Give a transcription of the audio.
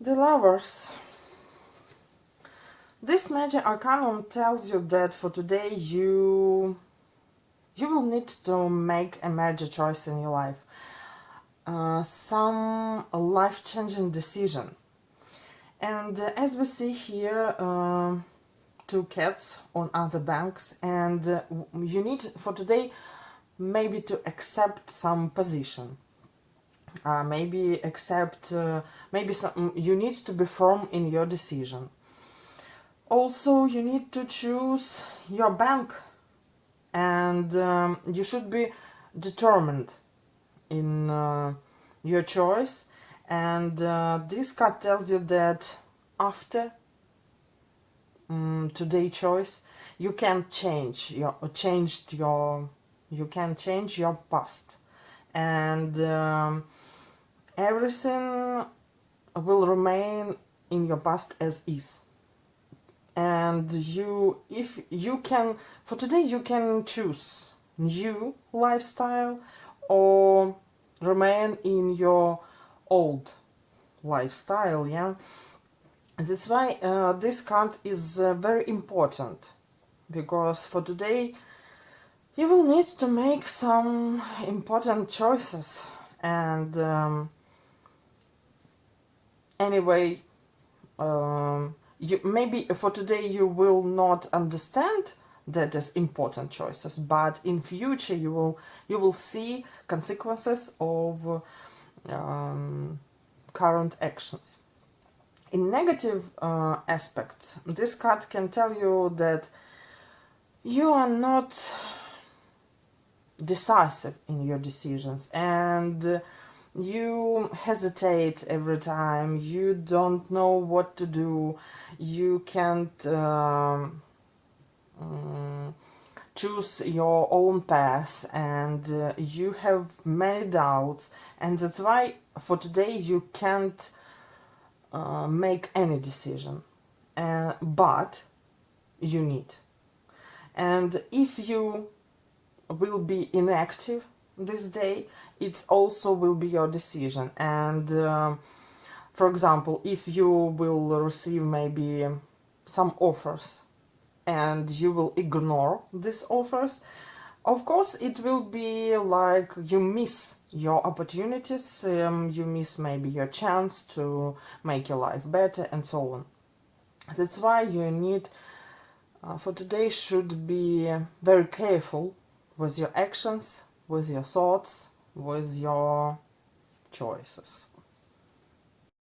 The Lovers. This Magic Arcanum tells you that for today you will need to make a major choice in your life. Some life-changing decision. And as we see here, two cats on other banks, and you need for today maybe to accept some position. Maybe you need to be firm in your decision. Also, you need to choose your bank, and you should be determined in your choice. And this card tells you that after today's choice, you can change your past, and everything will remain in your past as is. And if you can, for today you can choose new lifestyle or remain in your old lifestyle. Yeah, that's why this card is very important, because for today you will need to make some important choices. And anyway, maybe for today you will not understand that as important choices, but in future you will see consequences of current actions. In negative aspect, this card can tell you that you are not decisive in your decisions, and you hesitate every time, you don't know what to do, you can't choose your own path, and you have many doubts, and that's why for today you can't make any decision, but you need. And if you will be inactive this day, it also will be your decision. And for example, if you will receive maybe some offers and you will ignore these offers, of course it will be like you miss your opportunities, you miss maybe your chance to make your life better, and so on. That's why you need for today should be very careful with your actions, with your thoughts, with your choices.